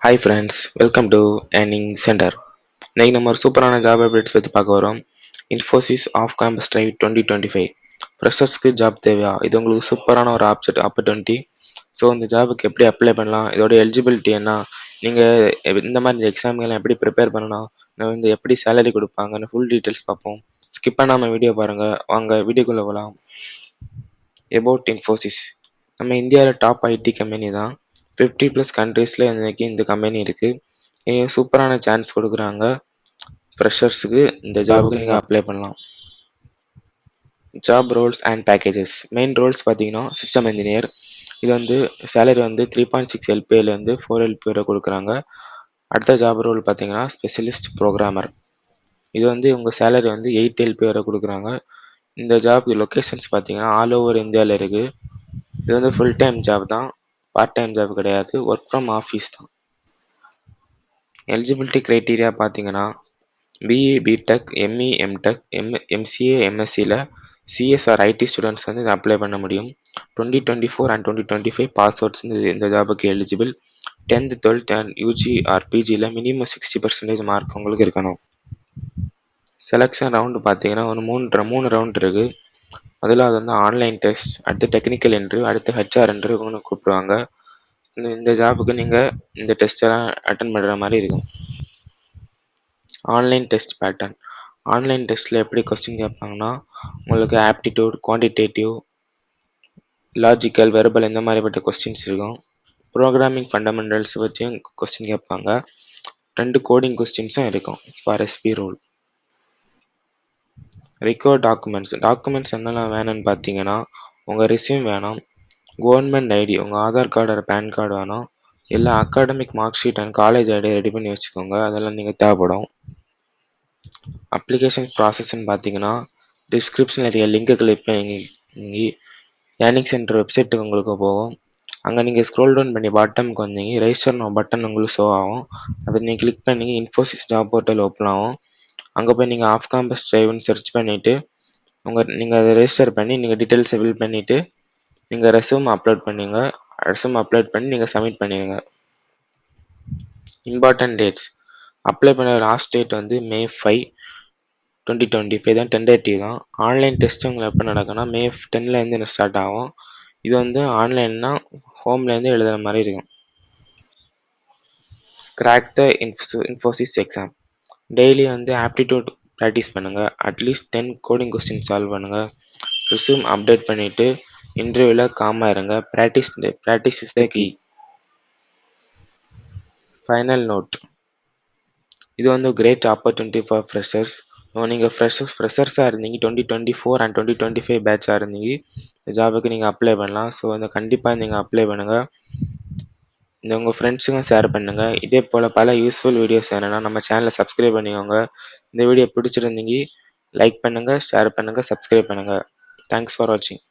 Hi friends, welcome to earning centre. இன்னைக்கு நம்ம ஒரு சூப்பரான ஜாப் அப்டேட்ஸ் பற்றி பார்க்க வரோம். இன்ஃபோசிஸ் ஆஃப் கேம்பஸ் ட்ரைவ் 2025 ஃப்ரெஷர்ஸ்க்கு ஜாப் தேவையா? இது உங்களுக்கு சூப்பரான ஒரு ஆப்பர்ச்சுனிட்டி. ஸோ இந்த ஜாபுக்கு எப்படி அப்ளை பண்ணலாம், இதோட எலிஜிபிலிட்டி என்ன, நீங்கள் இந்த மாதிரி எக்ஸாம்கெல்லாம் எப்படி ப்ரிப்பேர் பண்ணணும், நான் வந்து எப்படி சேலரி கொடுப்பாங்கன்னு ஃபுல் டீட்டெயில்ஸ் பார்ப்போம். ஸ்கிப் பண்ணாமல் வீடியோ பாருங்கள். வாங்க வீடியோக்குள்ளே போகலாம். எபவுட் இன்ஃபோசிஸ் நம்ம இந்தியாவில் டாப் ஐடி கம்பெனி தான். 50+ கண்ட்ரீஸில் இன்றைக்கி இந்த கம்பெனி இருக்குது. சூப்பரான சான்ஸ் கொடுக்குறாங்க. ஃப்ரெஷர்ஸுக்கு இந்த ஜாபுக்கு நீங்கள் அப்ளை பண்ணலாம். Job roles and packages. Main roles பார்த்தீங்கன்னா சிஸ்டம் இன்ஜினியர். இது வந்து சேலரி வந்து 3.6 LPAலேருந்து 4 LP வரை கொடுக்குறாங்க. அடுத்த ஜாப் ரோல் பார்த்தீங்கன்னா ஸ்பெஷலிஸ்ட் ப்ரோக்ராமர். இது வந்து உங்கள் சேலரி வந்து 8 LP வரை கொடுக்குறாங்க. இந்த ஜாப் லொக்கேஷன்ஸ் பார்த்தீங்கன்னா ஆல் ஓவர் இந்தியாவில் இருக்குது. இது வந்து ஃபுல் டைம் ஜாப் தான், பார்ட் டைம் ஜாப் கிடையாது, ஒர்க் ஃப்ரம் ஆஃபீஸ் தான். எலிஜிபிலிட்டி க்ரைட்டீரியா பார்த்தீங்கன்னா BE, BTech, ME, MTech, MCA, எம்எஸ்சியில் சிஎஸ்ஆர் ஐடி ஸ்டூடெண்ட்ஸ் வந்து இதை அப்ளை பண்ண முடியும். 2024 அண்ட் 2025 பாஸ்வேர்ட்ஸ் வந்து இந்த ஜாபுக்கு eligible. 10th 12th and UG or பிஜியில் மினிமம் 60% மார்க் உங்களுக்கு இருக்கணும். செலெக்ஷன் ரவுண்டு பார்த்தீங்கன்னா ஒரு மூணு ரவுண்ட் இருக்குது. அதில் அது வந்து ஆன்லைன் டெஸ்ட், அடுத்து டெக்னிக்கல் இன்டர்வியூ, அடுத்து ஹெச்ஆர் இன்டர்வியூன்னு கூப்பிடுவாங்க. இந்த ஜாபுக்கு நீங்கள் இந்த டெஸ்ட்டெல்லாம் அட்டன் பண்ணுற மாதிரி இருக்கும். Online test pattern. ஆன்லைன் டெஸ்ட்டில் எப்படி கொஸ்டின் கேட்பாங்கன்னா உங்களுக்கு ஆப்டிடியூட், குவான்டிடேட்டிவ், லாஜிக்கல், வெர்பல் இந்த மாதிரிப்பட்ட கொஸ்டின்ஸ் இருக்கும். ப்ரோக்ராமிங் ஃபண்டமெண்டல்ஸ் வச்சும் கொஸ்டின் கேட்பாங்க. 2 கோடிங் கொஸ்டின்ஸும் இருக்கும் for SP role. Required documents என்னெல்லாம் வேணும்னு பார்த்தீங்கன்னா உங்கள் ரெஸ்யூம் வேணும், கவர்மெண்ட் ஐடி உங்கள் ஆதார் கார்டு ஒரு பேன் கார்டு வேணும், இல்லை academic mark sheet and college ID ready பண்ணி வச்சுக்கோங்க, அதெல்லாம் நீங்கள் தேவைப்படும். அப்ளிகேஷன் ப்ராசஸ்ன்னு பார்த்தீங்கன்னா டிஸ்கிரிப்ஷனில் இருக்க லிங்கை கிளிக் பண்ணி ஏர்னிங் சென்டர் வெப்சைட்டுக்கு உங்களுக்கு போகும். அங்கே நீங்கள் ஸ்க்ரோல் டவுன் பண்ணி பாட்டமுக்கு வந்தீங்க, ரெஜிஸ்டர் நோ பட்டன் உங்களுக்கு ஷோ ஆகும். அதை நீங்கள் கிளிக் பண்ணி இன்ஃபோசிஸ் ஜாப் போர்ட்டல் ஓப்பன் ஆகும். அங்கே போய் நீங்கள் ஆஃப் கேம்பஸ் ட்ரைவ்னு சர்ச் பண்ணிவிட்டு நீங்கள் அதை ரெஜிஸ்டர் பண்ணி நீங்கள் டீட்டெயில்ஸை ஃபில் பண்ணிவிட்டு நீங்கள் ரெஸ்யூம் அப்லோட் பண்ணி நீங்கள் சப்மிட் பண்ணிடுங்க. Important dates. அப்ளை பண்ண லாஸ்ட் டேட் வந்து May 5, 2025 தான், டென்டேட்டிவ் தான். ஆன்லைன் டெஸ்ட் உங்களுக்கு எப்போ நடக்குன்னா May 10லேருந்து ஸ்டார்ட் ஆகும். இது வந்து ஆன்லைன்னா ஹோம்லேருந்து எழுதுகிற மாதிரி இருக்கும். Crack the Infosys exam. Daily வந்து ஆப்டிடியூட் ப்ராக்டிஸ் பண்ணுங்கள். அட்லீஸ்ட் 10 கோடிங் கொஸ்டின் சால்வ் பண்ணுங்கள். ரெஸ்யூம் அப்டேட் பண்ணிவிட்டு இன்டர்வியூவில் காமாக இருங்க. Practice is the key. Final note. இது வந்து கிரேட் ஆப்பர்ச்சுனிட்டி ஃபார் ஃப்ரெஷர்ஸ். நீங்கள் ஃப்ரெஷர்ஸாக இருந்தீங்க, 2024 அண்ட் 2025 பேட்சாக இருந்தீங்க, இந்த ஜாபுக்கு நீங்கள் அப்ளை பண்ணலாம். ஸோ இந்த கண்டிப்பாக நீங்கள் அப்ளை பண்ணுங்கள். இந்த உங்கள் ஃப்ரெண்ட்ஸுக்கும் ஷேர் பண்ணுங்கள். இதே போல் பல யூஸ்ஃபுல் வீடியோஸ் வேணும்னா நம்ம சேனலை சப்ஸ்கிரைப் பண்ணிக்கோங்க. இந்த வீடியோ பிடிச்சிருந்தீங்க லைக் பண்ணுங்கள், ஷேர் பண்ணுங்கள், சப்ஸ்கிரைப் பண்ணுங்கள். தேங்க்ஸ் ஃபார் வாட்சிங்.